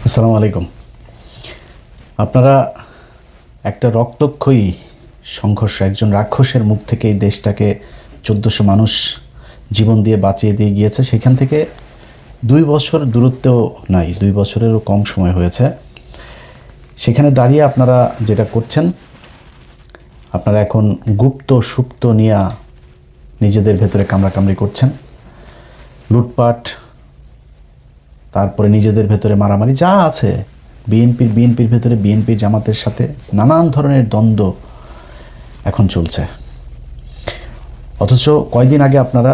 আসসালামু আলাইকুম। আপনারা একটা রক্তক্ষয়ী সংঘর্ষ, একজন রাক্ষসের মুখ থেকে এই দেশটাকে ১৪০০ মানুষ জীবন দিয়ে বাঁচিয়ে দিয়ে গিয়েছে। সেখান থেকে ২ বছর দূরত্বেও নাই, ২ বছরেরও কম সময় হয়েছে। সেখানে দাঁড়িয়ে আপনারা যেটা করছেন, আপনারা এখন গুপ্ত সুপ্ত নিয়ে নিজেদের ভেতরে কামড়াকামড়ি করছেন, লুটপাট, তারপরে নিজেদের ভেতরে মারামারি যা আছে, বিএনপির ভেতরে বিএনপি জামাতের সাথে নানান ধরনের দ্বন্দ্ব এখন চলছে। অথচ কয়দিন আগে আপনারা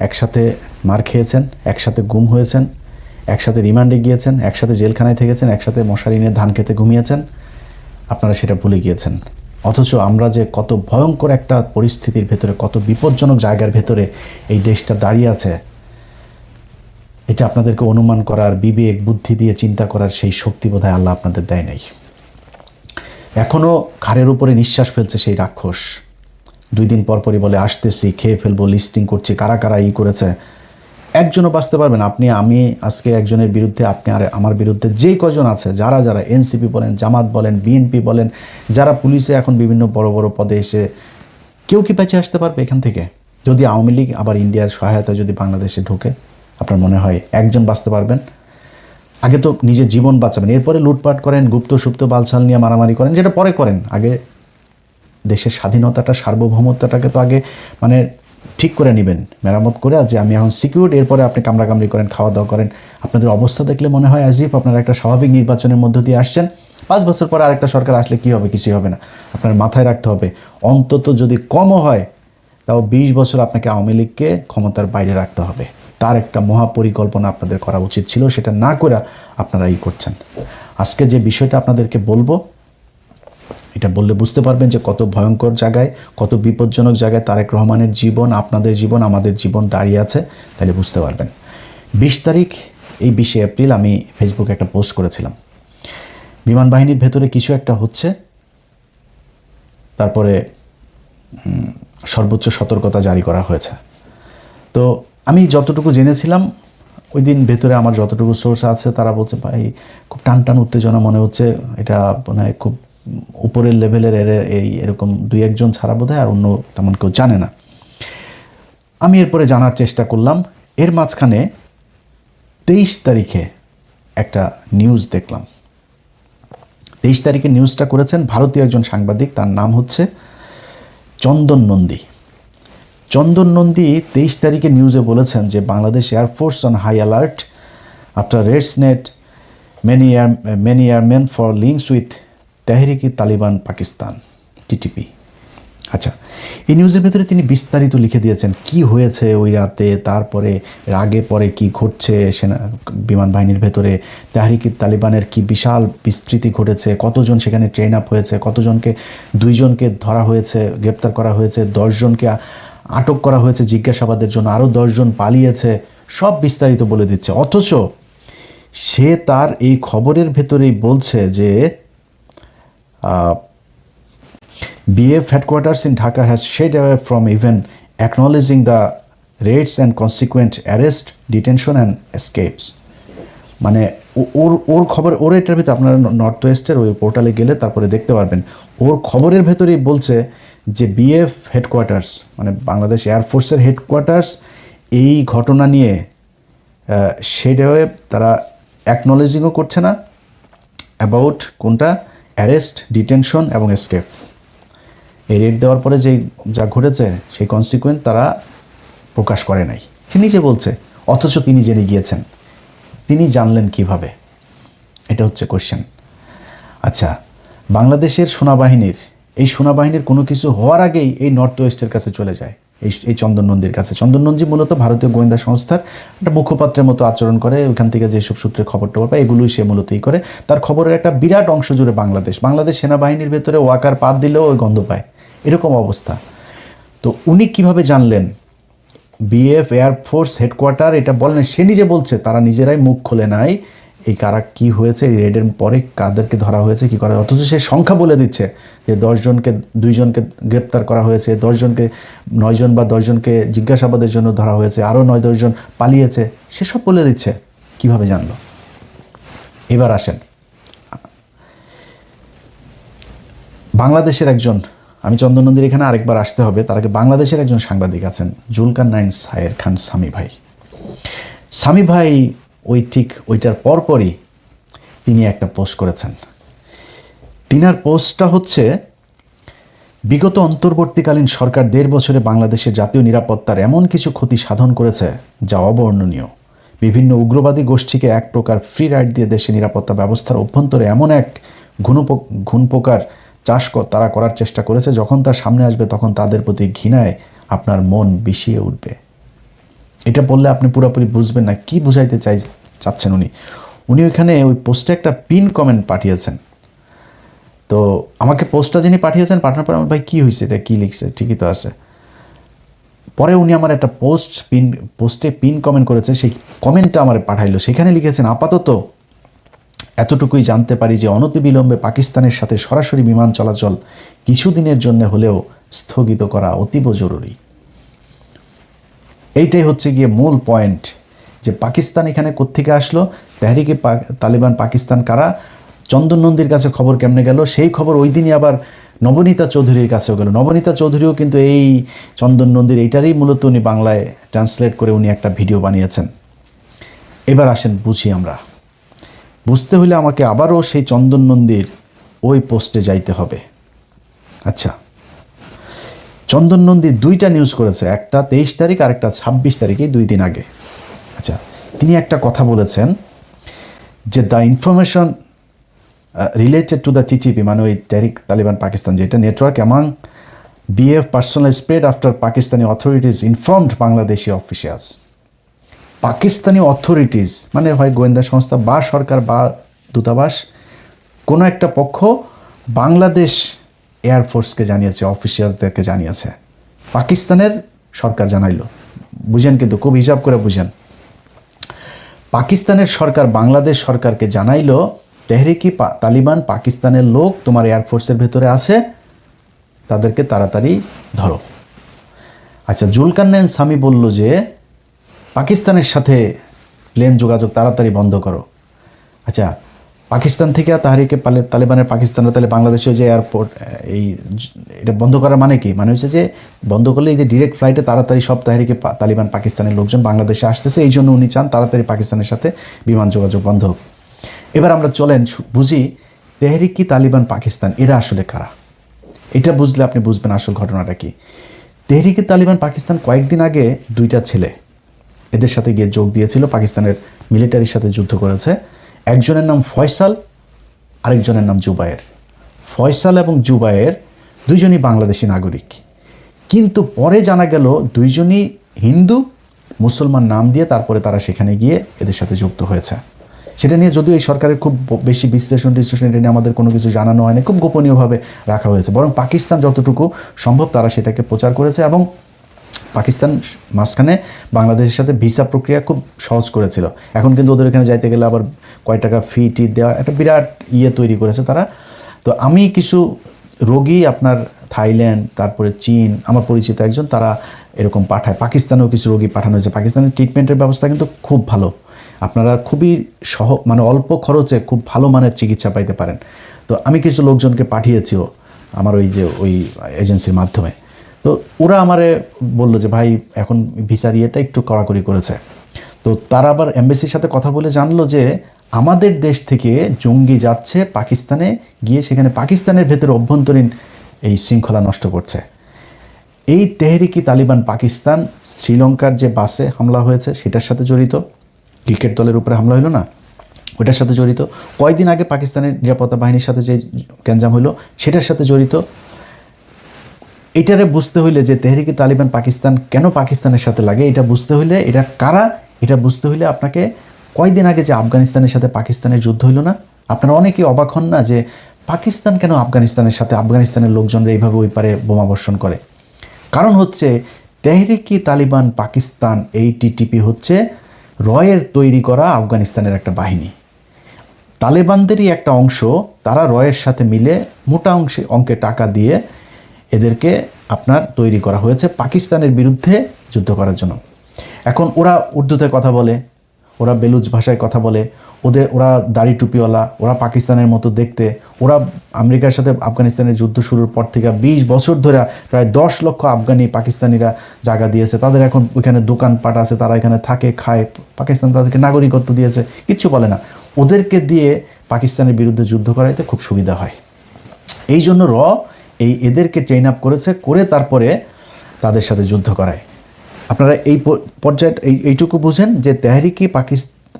একসাথে মার খেয়েছেন, একসাথে গুম হয়েছেন, একসাথে রিমান্ডে গিয়েছেন, একসাথে জেলখানায় থেকেছেন, একসাথে মশারি নিয়ে ধান খেতে ঘুমিয়েছেন। আপনারা সেটা ভুলে গিয়েছেন। অথচ আমরা যে কত ভয়ঙ্কর একটা পরিস্থিতির ভেতরে, কত বিপজ্জনক জায়গার ভেতরে এই দেশটা দাঁড়িয়ে আছে, এটা আপনাদেরকে অনুমান করার, বিবেক বুদ্ধি দিয়ে চিন্তা করার সেই শক্তি বোধহয় আল্লাহ আপনাদের দেয় নাই। এখনও ঘাড়ের উপরে নিঃশ্বাস ফেলছে সেই রাক্ষস। 2 দিন পরপরই বলে আসতেছি, খেয়ে ফেলবো, লিস্টিং করছি, কারা কারা করেছে। একজনও বাঁচতে পারবেন। আমি আজকে একজনের বিরুদ্ধে, আপনি আর আমার বিরুদ্ধে যে কজন আছে, যারা এনসিপি বলেন, জামাত বলেন, বিএনপি বলেন, যারা পুলিশে এখন বিভিন্ন বড় বড় পদে এসে, কেউ কি বেঁচে আসতে পারবে এখান থেকে? যদি আওয়ামী লীগ আবার ইন্ডিয়ার সহায়তা যদি বাংলাদেশে ঢোকে, আপনার মনে হয় একজন বাঁচতে পারবেন? আগে তো নিজের জীবন বাঁচাবেন, এরপরে লুটপাট করেন, গুপ্ত সুপ্ত বালছাল নিয়ে মারামারি করেন, যেটা পরে করেন। আগে দেশের স্বাধীনতাটা, সার্বভৌমত্বটাকে তো আগে ঠিক করে নেবেন, মেরামত করে, যে আমি এখন সিকিউর। এরপরে আপনি কামড়াকামড়ি করেন, খাওয়া দাওয়া করেন। আপনাদের অবস্থা দেখলে মনে হয় অ্যাজ ইফ আপনারা একটা স্বাভাবিক নির্বাচনের মধ্য দিয়ে আসছেন। 5 বছর পরে আরেকটা সরকার আসলে কী হবে? কিছুই হবে না। আপনার মাথায় রাখতে হবে, অন্তত যদি কমও হয়, তাও 20 বছর আপনাকে আওয়ামী লীগকে ক্ষমতার বাইরে রাখতে হবে। তার একটা মহাপরিকল্পনা আপনাদের করা উচিত ছিল, সেটা না করে আপনারা করছেন। আজকে যে বিষয়টা আপনাদেরকে বলবো, এটা বললে বুঝতে পারবেন যে কত ভয়ঙ্কর জায়গায়, কত বিপজ্জনক জায়গায় তারেক রহমানের জীবন, আপনাদের জীবন, আমাদের জীবন দাঁড়িয়ে আছে। তাহলে বুঝতে পারবেন। 20 তারিখ, এই 20 এপ্রিল আমি ফেসবুকে একটা পোস্ট করেছিলাম, বিমান বাহিনীর ভেতরে কিছু একটা হচ্ছে, তারপরে সর্বোচ্চ সতর্কতা জারি করা হয়েছে। তো আমি যতটুকু জেনেছিলাম, ওই দিন ভেতরে আমার যতটুকু সোর্স আছে তারা বলছে, ভাই খুব টান উত্তেজনা মনে হচ্ছে, এটা মানে খুব উপরের লেভেলের, এরকম 2-1 জন ছাড়া বোধহয় আর অন্য তেমন কেউ জানে না। আমি এরপরে জানার চেষ্টা করলাম। এর মাঝখানে 23 তারিখে একটা নিউজ দেখলাম। 23 তারিখে নিউজটা করেছেন ভারতীয় একজন সাংবাদিক, তার নাম হচ্ছে চন্দন নন্দী। চন্দন নন্দী 23 তারিখে নিউজে বলেছেন যে Bangladesh air force on high alert after raids net many airmen for links with Tehriki Taliban Pakistan, TTP. আচ্ছা, এই নিউজের ভেতরে তিনি বিস্তারিত লিখে দিয়েছেন কি হয়েছে ওই রাতে, তারপরে আগে পরে কি ঘটছে, সেনা বিমান বাহিনীর ভেতরে তেহরিকি তালিবানের কি বিশাল বিস্তৃতি ঘটেছে, কতজন সেখানে ট্রেন আপ হয়েছে, কতজনকে, 2 জনকে ধরা হয়েছে, গ্রেপ্তার করা হয়েছে, 10 জনকে আটক করা হয়েছে জিজ্ঞাসাবাদের জন্য, আরও 10 জন পালিয়েছে, সব বিস্তারিত বলে দিচ্ছে। অথচ সে তার এই খবরের ভেতরেই বলছে যে BF headquarters in Dhaka has shied away from even acknowledging the raids and consequent arrest, detention and escapes. মানে ওর খবর, ওর এটার ভিতরে আপনারা নর্থ ওয়েস্টের ওই পোর্টালে গেলে তারপরে দেখতে পারবেন, ওর খবরের ভেতরেই বলছে যে BF হেডকোয়ার্টার্স, মানে বাংলাদেশ এয়ারফোর্সের হেডকোয়ার্টার্স, এই ঘটনা নিয়ে সেটাও তারা অ্যাকনোলেজিংও করছে না অ্যাবাউট কোনটা, অ্যারেস্ট, ডিটেনশন এবং এসকেপ। এই রেড দেওয়ার পরে যা ঘটেছে সেই কনসিকুয়েন্স তারা প্রকাশ করে নাই, সে নিজে বলছে। অথচ তিনি জেনে গিয়েছেন। তিনি জানলেন কিভাবে? এটা হচ্ছে কোশ্চেন। আচ্ছা, বাংলাদেশের সেনাবাহিনীর কোনো কিছু হওয়ার আগেই এই নর্থ ওয়েস্টের কাছে চলে যায়, এই চন্দন নন্দীর কাছে। চন্দন নন্দী মূলত ভারতীয় গোয়েন্দা সংস্থার একটা মুখপাত্রের মতো আচরণ করে, ওইখান থেকে যেসব সূত্রে খবর পায় এগুলোই সে মূলতই করে। তার খবরের একটা বিরাট অংশ জুড়ে বাংলাদেশ সেনাবাহিনীর ভেতরে ওয়াকার পাত দিলেও ওই গন্ধ পায়, এরকম অবস্থা। তো উনি কিভাবে জানলেন? BF এয়ারফোর্স হেডকোয়ার্টার এটা বলেন, সে নিজে বলছে, তারা নিজেরাই মুখ খোলে নাই এই কারা কি হয়েছে, এই রেডের পরে কাদেরকে ধরা হয়েছে, কি করা। অথচ সে সংখ্যা বলে দিচ্ছে যে 10 জনকে, 2 জনকে গ্রেপ্তার করা হয়েছে, 10 জনকে, 9 জন বা 10 জনকে জিজ্ঞাসাবাদের জন্য ধরা হয়েছে, আরও 9-10 জন পালিয়েছে, সেসব বলে দিচ্ছে। কিভাবে জানলো? এবার আসেন, বাংলাদেশের একজন, আমি চন্দন নন্দীর এখানে আরেকবার আসতে হবে, তার আগে বাংলাদেশের একজন সাংবাদিক আছেন জুলকারনাইন সায়ের খান সামি ভাই। সামি ভাই ঠিক ওইটার পরপরই তিনি একটা পোস্ট করেছেন। তিনার পোস্টটা হচ্ছে, বিগত অন্তর্বর্তীকালীন সরকার 1.5 বছরে বাংলাদেশের জাতীয় নিরাপত্তার এমন কিছু ক্ষতি সাধন করেছে যা অবর্ণনীয়। বিভিন্ন উগ্রবাদী গোষ্ঠীকে এক প্রকার ফ্রি রাইড দিয়ে দেশের নিরাপত্তা ব্যবস্থার অভ্যন্তরে এমন এক ঘুণপোকার চাষ তারা করার চেষ্টা করেছে, যখন তার সামনে আসবে তখন তাদের প্রতি ঘৃণায় আপনার মন বিষিয়ে উঠবে। এটা বললে আপনি পুরোপুরি বুঝবেন না কি বুঝাইতে চাচ্ছেন উনি ওইখানে ওই পোস্টে একটা পিন কমেন্ট পাঠিয়েছেন। তো আমাকে পোস্টটা যিনি পাঠিয়েছেন, পাঠানোর পর আমার ভাই কী হয়েছে, এটা কী লিখছে, ঠিকই তো আছে। পরে উনি আমার একটা পোস্টে পিন কমেন্ট করেছে, সেই কমেন্টটা আমার পাঠাইলো। সেখানে লিখেছেন, আপাতত এতটুকুই জানতে পারি যে অনতিবিলম্বে পাকিস্তানের সাথে সরাসরি বিমান চলাচল কিছুদিনের জন্য হলেও স্থগিত করা অতীব জরুরি। এইটাই হচ্ছে গিয়ে মূল পয়েন্ট, যে পাকিস্তান এখানে কোত্থেকে আসলো, তেহরিকে তালিবান পাকিস্তান কারা, চন্দন নন্দীর কাছে খবর কেমনে গেল, সেই খবর ওই দিনই আবার নবনীতা চৌধুরীর কাছেও গেল। নবনীতা চৌধুরীও কিন্তু এই চন্দন নন্দীর এইটারই মূলত উনি বাংলায় ট্রান্সলেট করে উনি একটা ভিডিও বানিয়েছেন। এবার আসেন বুঝি আমরা। বুঝতে হলে আমাকে আবারও সেই চন্দন নন্দীর ওই পোস্টে যাইতে হবে। আচ্ছা, চন্দন নন্দী 2টা নিউজ করেছে, একটা 23 তারিখ আর একটা 26 তারিখে, 2 দিন আগে। আচ্ছা, তিনি একটা কথা বলেছেন যে the information related to the TTP, মানে ওই তেহরিক তালিবান পাকিস্তান, যেটা network among BF personal spread after Pakistani authorities informed Bangladeshi officials. Pakistani authorities মানে হয় গোয়েন্দা সংস্থা বা সরকার বা দূতাবাস, কোনো একটা পক্ষ বাংলাদেশ এয়ারফোর্সকে জানিয়েছে, অফিসিয়ালসদেরকে জানিয়েছে, পাকিস্তানের সরকার জানাইলো। বুঝেন, কিন্তু খুব হিসাব করে বুঝেন। পাকিস্তানের সরকার বাংলাদেশ সরকারকে জানাইলো, তেহরিকি তালিবান পাকিস্তানের লোক তোমার এয়ারফোর্সের ভেতরে আছে, তাদেরকে তাড়াতাড়ি ধরো। আচ্ছা, জুলকারনাইন সামি বলল যে পাকিস্তানের সাথে প্লেন যোগাযোগ তাড়াতাড়ি বন্ধ করো। আচ্ছা, পাকিস্তান থেকে তাহরিকে তালিবানের পাকিস্তানের তাহলে বাংলাদেশে যে এয়ারপোর্ট এটা বন্ধ করার মানে কি? মানে হচ্ছে যে বন্ধ করলে এই যে ডিরেক্ট ফ্লাইটে তাড়াতাড়ি সব তাহরিকে তালিবান পাকিস্তানের লোকজন বাংলাদেশে আসতেছে, এই জন্য উনি চান তাড়াতাড়ি পাকিস্তানের সাথে বিমান যোগাযোগ বন্ধ হোক। এবার আমরা চলেন বুঝি তেহরিকি তালিবান পাকিস্তান এরা আসলে কারা। এটা বুঝলে আপনি বুঝবেন আসল ঘটনাটা কি। তেহরিকি তালিবান পাকিস্তান কয়েকদিন আগে 2টা ছেলে এদের সাথে গিয়ে যোগ দিয়েছিল, পাকিস্তানের মিলিটারির সাথে যুদ্ধ করেছে। একজনের নাম ফয়সাল, আরেকজনের নাম জুবায়ের। ফয়সাল এবং জুবায়ের দুইজনই বাংলাদেশি নাগরিক, কিন্তু পরে জানা গেল দুইজনই হিন্দু মুসলমান নাম দিয়ে তারপরে তারা সেখানে গিয়ে এদের সাথে যুক্ত হয়েছে। সেটা নিয়ে যদিও এই সরকারের খুব বেশি বিশ্লেষণ এটা নিয়ে আমাদের কোনো কিছু জানানো হয়নি, খুব গোপনীয়ভাবে রাখা হয়েছে। বরং পাকিস্তান যতটুকু সম্ভব তারা সেটাকে প্রচার করেছে, এবং পাকিস্তান মাঝখানে বাংলাদেশের সাথে ভিসা প্রক্রিয়া খুব সহজ করেছিল। এখন কিন্তু ওদের এখানে যাইতে গেলে আবার কয় টাকা ফি দেওয়া, একটা বিরাট তৈরি করেছে তারা। তো আমি কিছু রোগী আপনার থাইল্যান্ড, তারপরে চীন, আমার পরিচিত একজন, তারা এরকম পাঠায়। পাকিস্তানেও কিছু রোগী পাঠানো হয়েছে। পাকিস্তানের ট্রিটমেন্টের ব্যবস্থা কিন্তু খুব ভালো, আপনারা খুবই মানে অল্প খরচে খুব ভালো মানের চিকিৎসা পাইতে পারেন। তো আমি কিছু লোকজনকে পাঠিয়েছিও আমার ওই এজেন্সির মাধ্যমে। তো ওরা আমারে বললো যে ভাই এখন ভিসার একটু কড়াকড়ি করেছে। তো তারা আবার এমবাসির সাথে কথা বলে জানলো যে আমাদের দেশ থেকে জঙ্গি যাচ্ছে পাকিস্তানে, গিয়ে সেখানে পাকিস্তানের ভেতরে অভ্যন্তরীণ এই শৃঙ্খলা নষ্ট করছে। এই তেহরিকি তালিবান পাকিস্তান শ্রীলঙ্কার যে বাসে হামলা হয়েছে সেটার সাথে জড়িত, ক্রিকেট দলের উপরে হামলা হলো না, ওটার সাথে জড়িত। কয়েকদিন আগে পাকিস্তানের নিরাপত্তা বাহিনীর সাথে যে গ্যাঞ্জাম হলো সেটার সাথে জড়িত। এটারে বুঝতে হইলে যে তেহরিকি তালিবান পাকিস্তান কেন পাকিস্তানের সাথে লাগে, এটা বুঝতে হইলে, এটা কারা, এটা বুঝতে হইলে আপনাকে কয়েকদিন আগে যে আফগানিস্তানের সাথে পাকিস্তানের যুদ্ধ হইল না, আপনারা অনেকেই অবাক হন না যে পাকিস্তান কেন আফগানিস্তানের সাথে, আফগানিস্তানের লোকজনরা এইভাবে ওই পারে বোমা বর্ষণ করে। কারণ হচ্ছে তেহরিকি তালিবান পাকিস্তান, এই টিটিপি হচ্ছে রয়ের তৈরি করা আফগানিস্তানের একটা বাহিনী। তালেবানদেরই একটা অংশ, তারা রয়ের সাথে মিলে মোটা অঙ্কে টাকা দিয়ে এদেরকে আপনার তৈরি করা হয়েছে পাকিস্তানের বিরুদ্ধে যুদ্ধ করার জন্য। এখন ওরা উর্দুতে কথা বলে, ওরা বেলুচ ভাষায় কথা বলে, ওরা দাড়ি টুপিওয়ালা, ওরা পাকিস্তানের মতো দেখতে, ওরা আমেরিকার সাথে আফগানিস্তানের যুদ্ধ শুরুর পর থেকে 20 বছর ধরে প্রায় 10 লক্ষ আফগানি পাকিস্তানিরা জায়গা দিয়েছে, তাদের এখন ওইখানে দোকানপাট আছে, তারা এখানে থাকে খায়, পাকিস্তান তাদেরকে নাগরিকত্ব দিয়েছে, কিচ্ছু বলে না। ওদেরকে দিয়ে পাকিস্তানের বিরুদ্ধে যুদ্ধ করাইতে খুব সুবিধা হয়। এই জন্য এদেরকে ট্রেন আপ করেছে, করে তারপরে তাদের সাথে যুদ্ধ করায়। আপনারা এই পর্যায়ে এইটুকু বুঝেন যে তেহরিকে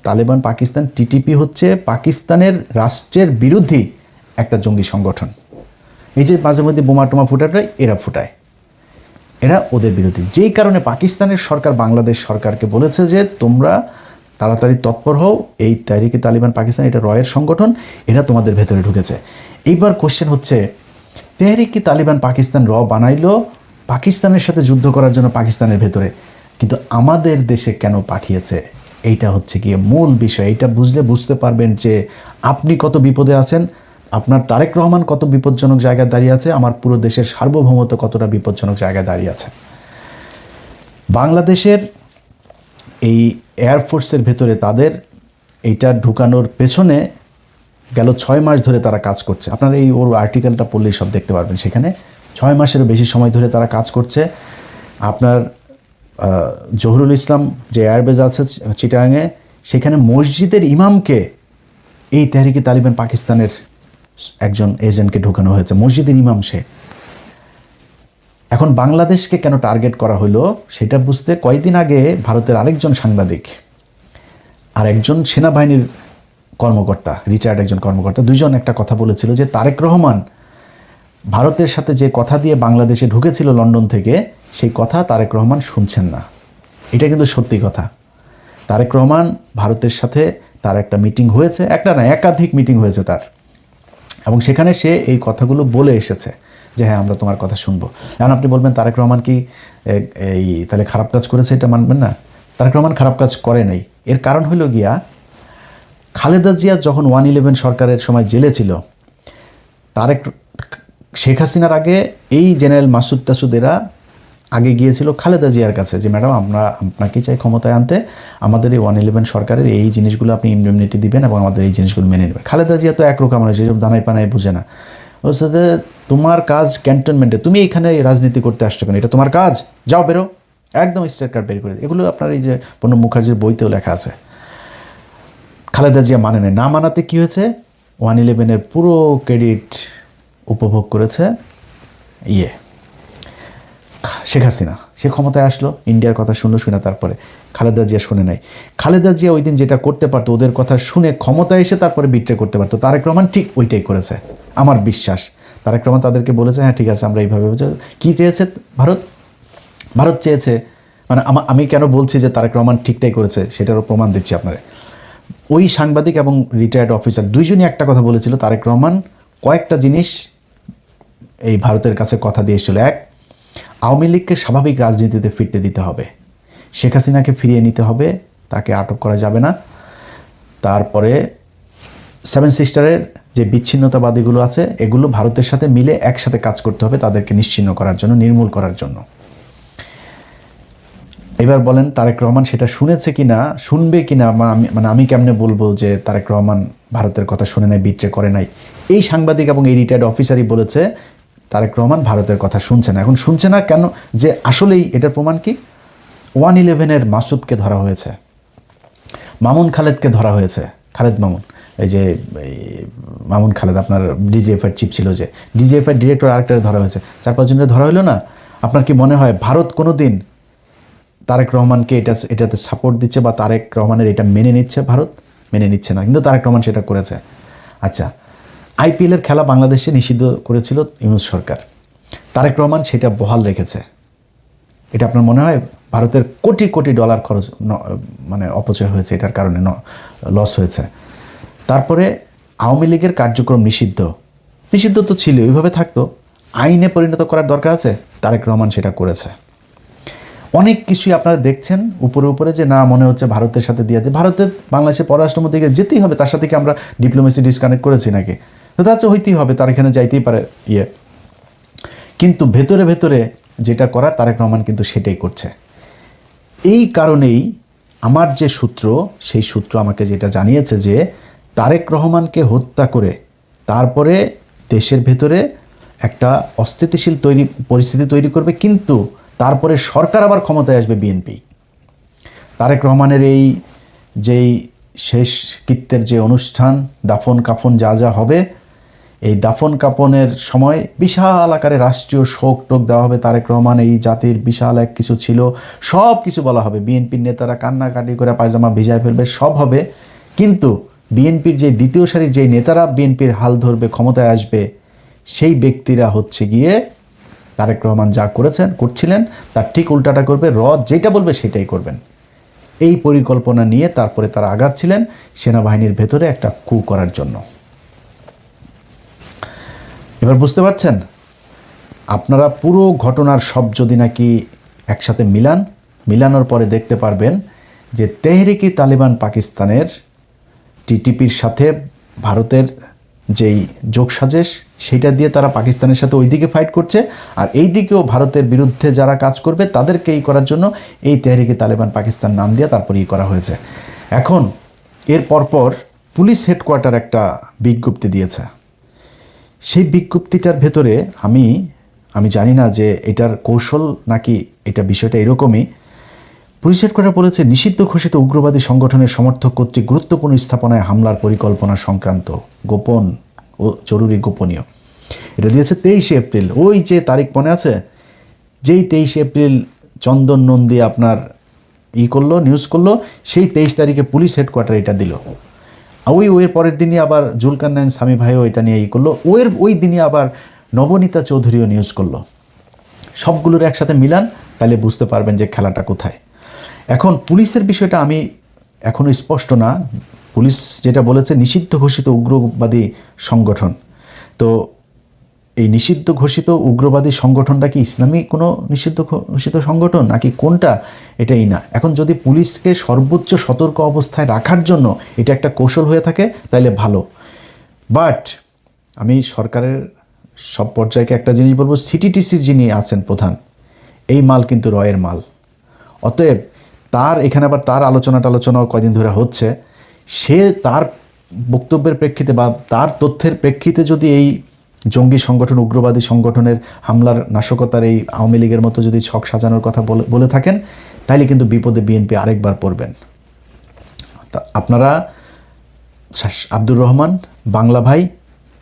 তালেবান পাকিস্তান টিটিপি হচ্ছে পাকিস্তানের রাষ্ট্রের বিরোধী একটা জঙ্গি সংগঠন। এই যে মাঝে মধ্যে বোমা টোমা ফুটায়, এরা ওদের বিরোধী। যেই কারণে পাকিস্তানের সরকার বাংলাদেশ সরকারকে বলেছে যে তোমরা তাড়াতাড়ি তৎপর হও, এই তেহরিকে তালিবান পাকিস্তান এটা রয়ের সংগঠন, এরা তোমাদের ভেতরে ঢুকেছে। এইবার কোশ্চেন হচ্ছে, তেহরিকে তালিবান পাকিস্তান বানাইলো পাকিস্তানের সাথে যুদ্ধ করার জন্য পাকিস্তানের ভেতরে, কিন্তু আমাদের দেশে কেন পাঠিয়েছে? এইটা হচ্ছে গিয়ে মূল বিষয়। এইটা বুঝতে পারবেন যে আপনি কত বিপদে আছেন, আপনার তারেক রহমান কত বিপজ্জনক জায়গায় দাঁড়িয়ে আছে, আমার পুরো দেশের সার্বভৌমত্ব কতটা বিপজ্জনক জায়গায় দাঁড়িয়ে আছে। বাংলাদেশের এই এয়ারফোর্সের ভেতরে তাদের এইটা ঢুকানোর পেছনে গেল 6 মাস ধরে তারা কাজ করছে। আপনারা এই ওর আর্টিকেলটা পড়লেই সব দেখতে পারবেন। সেখানে 6 মাসেরও বেশি সময় ধরে তারা কাজ করছে। আপনার জহুরুল ইসলাম যে এয়ারবেজ আছে চিটাগাংয়ে, সেখানে মসজিদের ইমামকে এই তেহরিকে তালিবান পাকিস্তানের একজন এজেন্টকে ঢোকানো হয়েছে, মসজিদের ইমাম সে। এখন বাংলাদেশকে কেন টার্গেট করা হলো সেটা বুঝতে কয়েকদিন আগে ভারতের আরেকজন সাংবাদিক আর একজন সেনাবাহিনীর কর্মকর্তা, রিটায়ার্ড একজন কর্মকর্তা, দুইজন একটা কথা বলেছিল যে তারেক রহমান ভারতের সাথে যে কথা দিয়ে বাংলাদেশে ঢুকেছিল লন্ডন থেকে, সেই কথা তারেক রহমান শুনছেন না। এটা কিন্তু সত্যি কথা। তারেক রহমান ভারতের সাথে তার একটা মিটিং হয়েছে, একটা না একাধিক মিটিং হয়েছে তার, এবং সেখানে সে এই কথাগুলো বলে এসেছে যে হ্যাঁ আমরা তোমার কথা শুনবো। এখন আপনি বলবেন তারেক রহমান কি তাহলে খারাপ কাজ করেছে, এটা মানবেন না? তারেক রহমান খারাপ কাজ করে নাই। এর কারণ হলো গিয়া, খালেদা জিয়া যখন 111 সরকারের সময় জেলে ছিল, শেখ হাসিনার আগে এই জেনারেল মাসুদ টাসুদেরা আগে গিয়েছিল খালেদা জিয়ার কাছে যে ম্যাডাম আমরা আপনাকে চাই ক্ষমতায় আনতে, আমাদের এই 111 সরকারের এই জিনিসগুলো আপনি ইন্ডেমনিটি দিবেন এবং আমাদের এই জিনিসগুলো মেনে নেবেন। খালেদা জিয়া তো একরকম মানুষ, যেসব দানায় পানায় বুঝে না। বলছে যে তোমার কাজ ক্যান্টনমেন্টে, তুমি এখানে রাজনীতি করতে আসছো কেন? এটা তোমার কাজ, যাও বেরো, একদম স্টেট কার্ড বের করে। এগুলো আপনার এই যে প্রণব মুখার্জির বইতেও লেখা আছে। খালেদা জিয়া মানে নেই, না মানাতে কী হয়েছে, 111 পুরো ক্রেডিট উপভোগ করেছে শেখ হাসিনা। সে ক্ষমতায় আসলো, ইন্ডিয়ার কথা শুনলো, শুনে তারপরে খালেদা জিয়া শুনে নাই। খালেদা জিয়া ওই দিন যেটা করতে পারতো, ওদের কথা শুনে ক্ষমতায় এসে তারপরে বিট্রে করতে পারতো। তারেক রহমান ঠিক ওইটাই করেছে আমার বিশ্বাস। তারেক রহমান তাদেরকে বলেছে হ্যাঁ ঠিক আছে আমরা এইভাবে, কী চেয়েছে ভারত চেয়েছে, মানে আমি কেন বলছি যে তারেক রহমান ঠিকটাই করেছে সেটারও প্রমাণ দিচ্ছি আপনারা। ওই সাংবাদিক এবং রিটায়ার্ড অফিসার দুইজনই একটা কথা বলেছিল, তারেক রহমান কয়েকটা জিনিস এই ভারতের কাছে কথা দিয়ে এসেছিল। এক, আওয়ামী লীগকে স্বাভাবিক রাজনীতিতে ফিরতে দিতে হবে, শেখ হাসিনাকে ফিরিয়ে নিতে হবে, তাকে আটক করা যাবে না। তারপরে 7 সিস্টারের যে বিচ্ছিন্নতাবাদীগুলো আছে এগুলো ভারতের সাথে মিলে একসাথে কাজ করতে হবে তাদেরকে নিশ্চিহ্ন করার জন্য, নির্মূল করার জন্য। এবার বলেন তারেক রহমান সেটা শুনেছে কিনা, শুনবে কিনা, মানে আমি কেমনে বলবো যে তারেক রহমান ভারতের কথা শুনে নাই, বিট্রে করে নাই? এই সাংবাদিক এবং এই রিটায়ার্ড অফিসারই বলেছে তারেক রহমান ভারতের কথা শুনছে না। এখন শুনছে না কেন, যে আসলেই এটার প্রমাণ কি, 111 মাসুদকে ধরা হয়েছে, মামুন খালেদকে ধরা হয়েছে, খালেদ মামুন, এই যে মামুন খালেদ আপনার ডিজিএফআই চিফ ছিল, যে ডিজিএফআই ডিরেক্টর আরেকটারে ধরা হয়েছে, 4-5 জনের ধরা হলো না? আপনার কি মনে হয় ভারত কোনো দিন তারেক রহমানকে এটাতে সাপোর্ট দিচ্ছে বা তারেক রহমানের এটা মেনে নিচ্ছে? ভারত মেনে নিচ্ছে না, কিন্তু তারেক রহমান সেটা করেছে। আচ্ছা, আইপিএলের খেলা বাংলাদেশে নিষিদ্ধ করেছিল ইউনূস সরকার, তারেক রহমান সেটা বহাল রেখেছে। এটা আপনার মনে হয় ভারতের কোটি কোটি ডলার খরচ মানে অপচয় হয়েছে, এটার কারণে লস হয়েছে? তারপরে আওয়ামী লীগের কার্যক্রম নিষিদ্ধ তো ছিল, ওইভাবে থাকতো, আইনে পরিণত করার দরকার আছে, তারেক রহমান সেটা করেছে। অনেক কিছুই আপনারা দেখছেন উপরে উপরে যে না মনে হচ্ছে ভারতের সাথে দিয়ে, ভারতের বাংলাদেশের পররাষ্ট্রমন্ত্রীকে যেতেই হবে, তার সাথে কি আমরা ডিপ্লোমেসি ডিসকানেক্ট করেছি নাকি? তো তার তো হইতেই হবে, তার এখানে যাইতেই পারে কিন্তু ভেতরে ভেতরে যেটা করার তারেক রহমান কিন্তু সেটাই করছে। এই কারণেই আমার যে সূত্র, সেই সূত্র আমাকে যেটা জানিয়েছে যে তারেক রহমানকে হত্যা করে তারপরে দেশের ভেতরে একটা অস্থিতিশীল পরিস্থিতি তৈরি করবে, কিন্তু তারপরে সরকার আবার ক্ষমতায় আসবে বিএনপি। তারেক রহমানের এই যেই শেষ কৃত্যের যে অনুষ্ঠান, দাফন কাফন যা যা হবে, এই দাফন কাফনের সময় বিশাল আকারে রাষ্ট্রীয় শোক টোক দেওয়া হবে। তারেক রহমান এই জাতির বিশাল এক কিছু ছিল, সব কিছু বলা হবে। বিএনপির নেতারা কান্নাকাটি করে পায়জামা ভিজায় ফেলবে, সব হবে। কিন্তু বিএনপির যে দ্বিতীয় সারির যেই নেতারা বিএনপির হাল ধরবে, ক্ষমতায় আসবে, সেই ব্যক্তিরা হচ্ছে গিয়ে তারেক রহমান যা করছিলেন তার ঠিক উল্টাটা করবে। যেটা বলবে সেটাই করবেন, এই পরিকল্পনা নিয়ে তারপরে তারা আগাচ্ছিলেন সেনাবাহিনীর ভেতরে একটা কু করার জন্য। এবার বুঝতে পারছেন? আপনারা পুরো ঘটনার সব যদি নাকি একসাথে মিলানোর পরে দেখতে পারবেন যে তেহরিকি তালিবান পাকিস্তানের টিটিপির সাথে ভারতের যেই যোগসাজেশ, সেটা দিয়ে তারা পাকিস্তানের সাথে ওই দিকে ফাইট করছে, আর এই দিকেও ভারতের বিরুদ্ধে যারা কাজ করবে তাদেরকে এই করার জন্য এই তেহরিকি তালিবান পাকিস্তান নাম দিয়ে তারপরে করা হয়েছে। এখন এর পরপর পুলিশ হেডকোয়ার্টার একটা বিজ্ঞপ্তি দিয়েছে। সেই বিজ্ঞপ্তিটার ভেতরে আমি জানি না যে এটার কৌশল নাকি এটা বিষয়টা এরকমই। পুলিশ হেডকোয়ার্টার বলেছে, নিষিদ্ধ ঘোষিত উগ্রবাদী সংগঠনের সমর্থক কর্তৃক গুরুত্বপূর্ণ স্থাপনায় হামলার পরিকল্পনা সংক্রান্ত গোপন ও জরুরি গোপনীয়। এটা দিয়েছে 23 এপ্রিল। ওই যে তারিখ মনে আছে, যেই 23 এপ্রিল চন্দন নন্দী আপনার নিউজ করলো, সেই 23 তারিখে পুলিশ হেডকোয়ার্টার এটা দিল। ওই পরের দিনই আবার জুলকারনাইন স্বামী ভাইও এটা নিয়ে করলো। ওই দিনই আবার নবনীতা চৌধুরীও নিউজ করলো। সবগুলোর একসাথে মিলান, তাহলে বুঝতে পারবেন যে খেলাটা কোথায়। এখন পুলিশের বিষয়টা আমি এখনো স্পষ্ট না। পুলিশ যেটা বলেছে নিষিদ্ধ ঘোষিত উগ্রবাদী সংগঠন, তো এই নিষিদ্ধ ঘোষিত উগ্রবাদী সংগঠনটা কি ইসলামী কোনো নিষিদ্ধ ঘোষিত সংগঠন নাকি কোনটা, এটাই না। এখন যদি পুলিশকে সর্বোচ্চ সতর্ক অবস্থায় রাখার জন্য এটা একটা কৌশল হয়ে থাকে তাহলে ভালো। বাট আমি সরকারের সব পর্যায়কে একটা জিনিস বলবো, সিটিটিসির যিনি আছেন প্রধান, এই মাল কিন্তু রয়ের মাল। অতএব এখানে আবার তার আলোচনাও কয়দিন ধরে হচ্ছে। সে তার বক্তব্যের প্রেক্ষিতে বা তার তথ্যের প্রেক্ষিতে যদি এই জঙ্গি সংগঠন, উগ্রবাদী সংগঠনের হামলার নাশকতার এই আওয়ামী লীগের মতো যদি ছক সাজানোর কথা বলে থাকেন, তাইলে কিন্তু বিপদে বিএনপি আরেকবার পড়বেন। আপনারা আব্দুর রহমান, বাংলা ভাই,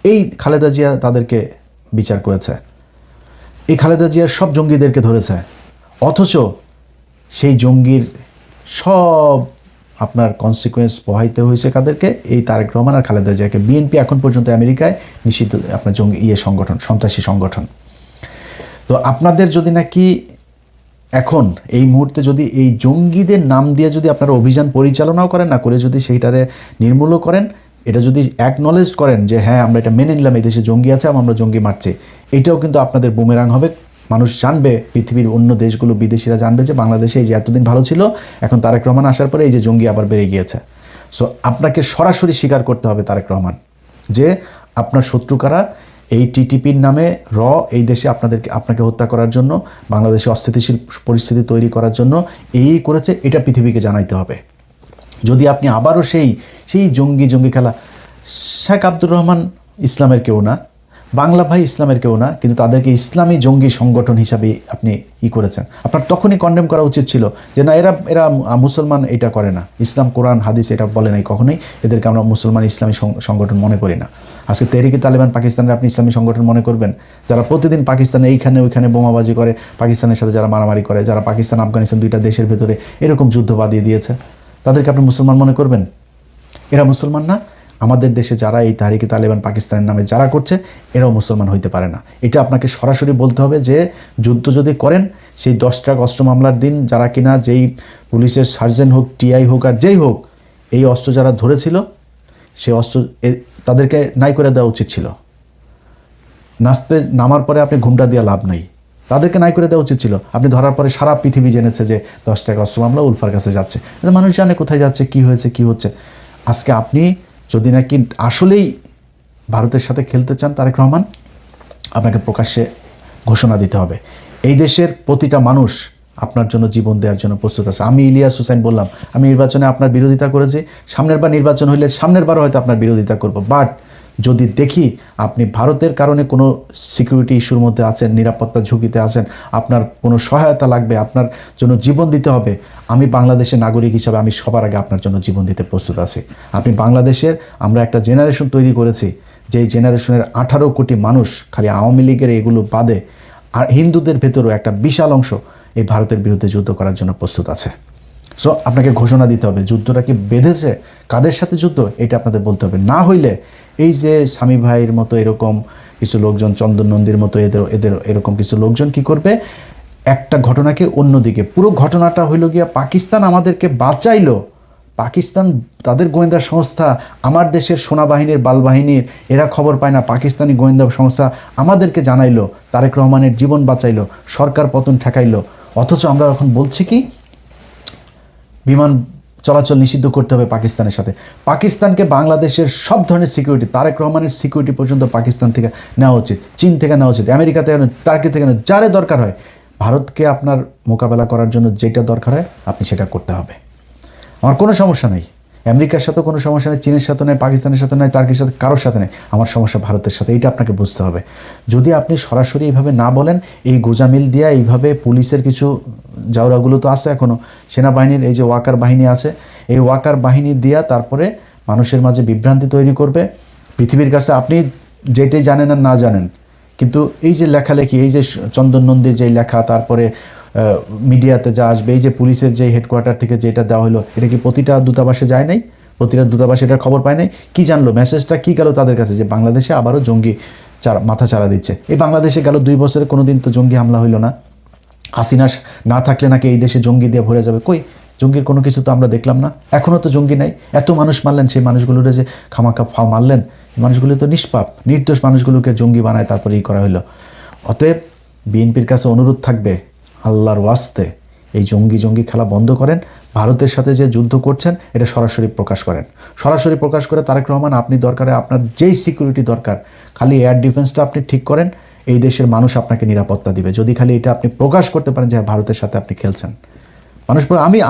এই খালেদা জিয়া তাদেরকে বিচার করেছে, এই খালেদা জিয়ার সব জঙ্গিদেরকে ধরেছে, অথচ সেই জঙ্গির সব আপনার কনসিকুয়েন্স পোহাইতে হয়েছে কাদেরকে? এই তারেক রহমান আর খালেদা জিয়াকে। বিএনপি এখন পর্যন্ত আমেরিকায় নিষিদ্ধ আপনার সংগঠন, সন্ত্রাসী সংগঠন। তো আপনাদের যদি নাকি এখন এই মুহূর্তে যদি এই জঙ্গিদের নাম দিয়ে যদি আপনারা অভিযান পরিচালনাও করেন, না করে যদি সেইটারে নির্মূলও করেন, এটা যদি অ্যাকনলেজ করেন যে হ্যাঁ আমরা এটা মেনে নিলাম, এই দেশে জঙ্গি আছে, আমরা জঙ্গি মারছি, এটাও কিন্তু আপনাদের বুমেরাং হবে। মানুষ জানবে, পৃথিবীর অন্য দেশগুলো, বিদেশিরা জানবে যে বাংলাদেশে এই যে এতদিন ভালো ছিল, এখন তারেক রহমান আসার পরে এই যে জঙ্গি আবার বেড়ে গিয়েছে। সো আপনাকে সরাসরি স্বীকার করতে হবে তারেক রহমান যে আপনার শত্রু কারা। এই টিটিপির নামে এই দেশে আপনাকে হত্যা করার জন্য, বাংলাদেশে অস্থিতিশীল পরিস্থিতি তৈরি করার জন্য এই করেছে, এটা পৃথিবীকে জানাইতে হবে। যদি আপনি আবারও সেই জঙ্গি খেলা, শেখ আব্দুর রহমান ইসলামের কেউ না, বাংলা ভাই ইসলামের কেউ না, কিন্তু তাদেরকে ইসলামী জঙ্গি সংগঠন হিসাবে আপনি করেছেন। আপনার তখনই কন্ডেম করা উচিত ছিল যে না, এরা মুসলমান, এটা করে না, ইসলাম কোরআন হাদিস এটা বলে নাই কখনোই, এদেরকে আমরা মুসলমান ইসলামী সংগঠন মনে করি না। আজকে তেহরিকি তালিবান পাকিস্তানের আপনি ইসলামী সংগঠন মনে করবেন? যারা প্রতিদিন পাকিস্তানে এইখানে ওইখানে বোমাবাজি করে, পাকিস্তানের সাথে যারা মারামারি করে, যারা পাকিস্তান আফগানিস্তান দুইটা দেশের ভেতরে এরকম যুদ্ধ বাঁধিয়ে দিয়েছে, তাদেরকে আপনি মুসলমান মনে করবেন? এরা মুসলমান না। আমাদের দেশে যারা এই তাহরিকি তালিবান পাকিস্তানের নামে যারা করছে, এরাও মুসলমান হইতে পারে না। এটা আপনাকে সরাসরি বলতে হবে যে যুদ্ধ যদি করেন, সেই 10 ট্রাক অস্ত্র মামলার দিন যারা কিনা, যেই পুলিশের সার্জেন্ট হোক, টিআই হোক আর যেই হোক, এই অস্ত্র যারা ধরেছিল, সেই অস্ত্র তাদেরকে নাই করে দেওয়া উচিত ছিল। নামার পরে আপনি ঘুমটা দিয়ে লাভ নাই, তাদেরকে নাই করে দেওয়া উচিত ছিল। আপনি ধরার পরে সারা পৃথিবী জেনেছে যে 10 টাকা অস্ত্র মামলা উলফার কাছে যাচ্ছে, মানুষ জানে কোথায় যাচ্ছে, কি হয়েছে, কি হচ্ছে। আজকে আপনি যদি নাকি আসলেই ভারতের সাথে খেলতে চান তারেক রহমান, আপনাকে প্রকাশ্যে ঘোষণা দিতে হবে। এই দেশের প্রতিটা মানুষ আপনার জন্য জীবন দেওয়ার জন্য প্রস্তুত আছে। আমি ইলিয়াস হোসেন বললাম, আমি নির্বাচনে আপনার বিরোধিতা করেছি, সামনের বার নির্বাচন হইলে সামনের বারও হয়তো আপনার বিরোধিতা করব। বাট যদি দেখি আপনি ভারতের কারণে কোনো সিকিউরিটি ইস্যুর মধ্যে আছেন, নিরাপত্তা ঝুঁকিতে আছেন, আপনার কোনো সহায়তা লাগবে, আপনার জন্য জীবন দিতে হবে, আমি বাংলাদেশের নাগরিক হিসাবে আমি সবার আগে আপনার জন্য জীবন দিতে প্রস্তুত আছি। আপনি বাংলাদেশের, আমরা একটা জেনারেশন তৈরি করেছি, যেই জেনারেশনের 18 কোটি মানুষ, খালি আওয়ামী লীগের এগুলো বাদে আর হিন্দুদের ভেতরেও একটা বিশাল অংশ এই ভারতের বিরুদ্ধে যুদ্ধ করার জন্য প্রস্তুত আছে। সো আপনাকে ঘোষণা দিতে হবে যুদ্ধটা কি বেঁধেছে, কাদের সাথে যুদ্ধ, এটা আপনাদের বলতে হবে। না হইলে এই যে স্বামী ভাইয়ের মতো এরকম কিছু লোকজন, চন্দন নন্দীর মতো এদের এরকম কিছু লোকজন কি করবে, একটা ঘটনাকে অন্যদিকে, পুরো ঘটনাটা হইল গিয়া পাকিস্তান আমাদেরকে বাঁচাইলো, পাকিস্তান তাদের গোয়েন্দা সংস্থা আমার দেশের সেনাবাহিনীর বালবাহিনীর এরা খবর পায় না, পাকিস্তানি গোয়েন্দা সংস্থা আমাদেরকে জানাইলো, তারেক রহমানের জীবন বাঁচাইলো, সরকার পতন ঠেকাইলো। অথচ আমরা এখন বলছি কি বিমান চলাচল নিষিদ্ধ করতে হবে পাকিস্তানের সাথে। পাকিস্তানকে বাংলাদেশের সব ধরনের সিকিউরিটি, তারেক রহমানের সিকিউরিটি পর্যন্ত পাকিস্তান থেকে নেওয়া উচিত, চীন থেকে নেওয়া উচিত, আমেরিকা থেকে, টার্কি থেকে, যারে দরকার হয়, ভারতকে আপনার মোকাবেলা করার জন্য যেটা দরকার হয় আপনি সেটা করতে হবে। আমার কোনো সমস্যা নেই, আমেরিকার সাথে কোনো সমস্যা নেই, চীনের সাথে নেই, পাকিস্তানের সাথে নেই, টার্কির সাথে, কারোর সাথে নেই। আমার সমস্যা ভারতের সাথে, এইটা আপনাকে বুঝতে হবে। যদি আপনি সরাসরি এইভাবে না বলেন, এই গোজামিল দিয়া এইভাবে পুলিশের কিছু জাউরাগুলো তো আছে এখনও, সেনাবাহিনীর এই যে ওয়াকার বাহিনী আছে, এই ওয়াকার বাহিনী দিয়া তারপরে মানুষের মাঝে বিভ্রান্তি তৈরি করবে। পৃথিবীর কাছে আপনি যেটাই জানেন আর না জানেন, কিন্তু এই যে লেখালেখি, এই যে চন্দন নন্দীর যেই লেখা, তারপরে মিডিয়াতে যা আসবে, এই যে পুলিশের যে হেডকোয়ার্টার থেকে যেটা দেওয়া হলো, এটা কি প্রতিটা দূতাবাসে যায় নাই? প্রতিটা দূতাবাসে এটার খবর পায় নাই? কী জানলো, মেসেজটা কী গেল তাদের কাছে যে বাংলাদেশে আবারও জঙ্গি মাথা চারা দিচ্ছে। এই বাংলাদেশে গেল 2 বছরে কোনো দিন তো জঙ্গি হামলা হইল না। হাসিনা না থাকলে নাকি এই দেশে জঙ্গি দিয়ে ভরে যাবে, কই জঙ্গির কোনো কিছু তো আমরা দেখলাম না, এখনও তো জঙ্গি নাই। এত মানুষ মারলেন, সেই মানুষগুলোর যে খামাখা মারলেন, এই মানুষগুলো তো নিষ্পাপ, নির্দোষ মানুষগুলোকে জঙ্গি বানায় তারপরে ই করা হইলো। অতএব বিএনপির কাছে অনুরোধ থাকবে, আল্লাহর ওয়াস্তে এই জঙ্গি খেলা বন্ধ করেন। ভারতের সাথে যে যুদ্ধ করছেন এটা সরাসরি প্রকাশ করেন, সরাসরি প্রকাশ করে তারেক রহমান আপনি দরকারে আপনার যেই সিকিউরিটি দরকার, খালি এয়ার ডিফেন্সটা আপনি ঠিক করেন, এই দেশের মানুষ আপনাকে নিরাপত্তা দিবে। যদি খালি এটা আপনি প্রকাশ করতে পারেন যে ভারতের সাথে আপনি খেলছেন, মানুষ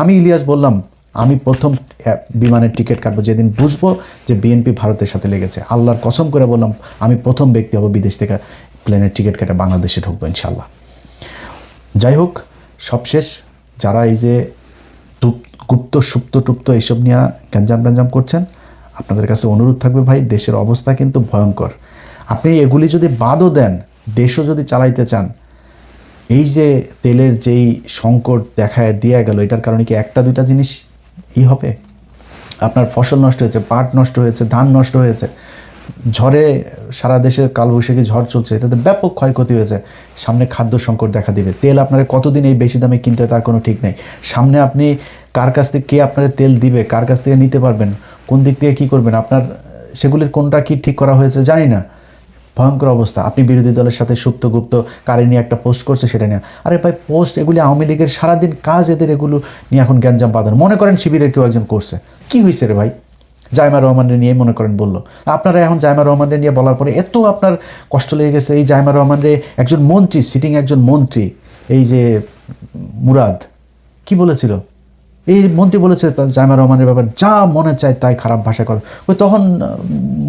আমি ইলিয়াস বললাম, আমি প্রথম বিমানের টিকিট কাটবো যেদিন বুঝবো যে বিএনপি ভারতের সাথে লেগেছে। আল্লাহর কসম করে বললাম, আমি প্রথম ব্যক্তি হব বিদেশ থেকে প্লেনের টিকিট কেটে বাংলাদেশে ঢুকবো ইনশাল্লাহ। যাই হোক, সবশেষ যারা এই যে গুপ্ত সুপ্ত টুপ্ত এইসব নিয়ে গ্যাঞ্জাম করছেন, আপনাদের কাছে অনুরোধ থাকবে ভাই, দেশের অবস্থা কিন্তু ভয়ঙ্কর। আপনি এগুলি যদি বাদও দেন, দেশও যদি চালাইতে চান, এই যে তেলের যেই সংকট দেখায় দিয়ে গেল, এটার কারণে কি একটা দুইটা জিনিস হবে? আপনার ফসল নষ্ট হয়েছে, পাট নষ্ট হয়েছে, ধান নষ্ট হয়েছে, ঝড়ে সারা দেশে কালবৈশাখী ঝড় চলছে, এটাতে ব্যাপক ক্ষয়ক্ষতি হয়েছে। সামনে খাদ্য সংকট দেখা দিবে, তেল আপনার কতদিন এই বেশি দামে কিনতে হয় তার কোনো ঠিক নেই। সামনে আপনি কার কাছ থেকে কে আপনার তেল দিবে, কার কাছ থেকে নিতে পারবেন, কোন দিক থেকে কী করবেন, আপনার সেগুলির কোনটা কি ঠিক করা হয়েছে জানি না। ভয়ঙ্কর অবস্থা। আপনি বিরোধী দলের সাথে সুপ্তগুপ্ত কারে নিয়ে একটা পোস্ট করছে, সেটা নিয়ে, আরে ভাই পোস্ট এগুলি আওয়ামী লীগের সারাদিন কাজ, এদের এগুলো নিয়ে এখন গ্যাঞ্জাম বাঁধানো। মনে করেন শিবিরের কেউ একজন করছে, কি হয়েছে রে ভাই, জাইমা রহমানের নিয়ে মনে করেন বললো, আপনারা এখন জাইমা রহমানের নিয়ে বলার পরে এত আপনার কষ্ট লেগে গেছে। এই জাইমা রহমানের একজন মন্ত্রী, সিটিং একজন মন্ত্রী, এই যে মুরাদ কি বলেছিল, এই মন্ত্রী বলেছে জাইমা রহমানের ব্যাপারে যা মনে চায় তাই খারাপ ভাষা করে। ওই তখন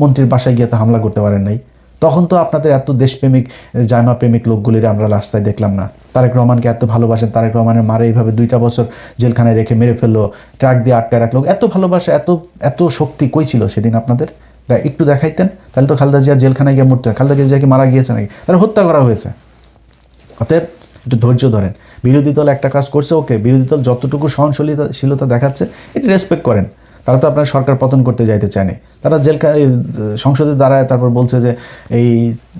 মন্ত্রীর বাসায় গিয়ে তো হামলা করতে পারেন নাই, তখন তো আপনাদের এত দেশপ্রেমিক জাইমা প্রেমিক লোকগুলির আমরা রাস্তায় দেখলাম না। তারেক রহমানকে এত ভালোবাসেন, তারেক রহমানের মারে এইভাবে 2টা বছর জেলখানায় রেখে মেরে ফেললো, ট্রাক দিয়ে আটকায় রাখলো, এত ভালোবাসা, এত শক্তি কই ছিল সেদিন আপনাদের? একটু দেখাইতেন, তাহলে তো খালেদা জিয়ার জেলখানায় গিয়ে মরতে হয়। খালেদা জিয়া কি মারা গিয়েছে নাকি? তারা হত্যা করা হয়েছে। অতএব একটু ধৈর্য ধরেন। বিরোধী দল একটা কাজ করছে, ওকে, বিরোধী দল যতটুকু সহনশীলতা দেখাচ্ছে এটা রেসপেক্ট করেন। তারা তো আপনার সরকার পতন করতে যাইতে চায়নি, তারা সংসদে দাঁড়ায় তারপর বলছে যে এই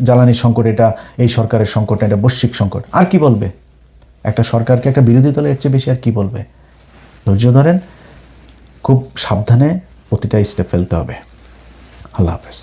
জ্বালানির সংকট এটা এই সরকারের সংকট, এটা বৈশ্বিক সংকট। আর কি বলবে একটা সরকারকে, একটা বিরোধী দলের চেয়ে বেশি আর কি বলবে? ধৈর্য ধরেন, খুব সাবধানে প্রতিটা স্টেপ ফেলতে হবে। আল্লাহ হাফেজ।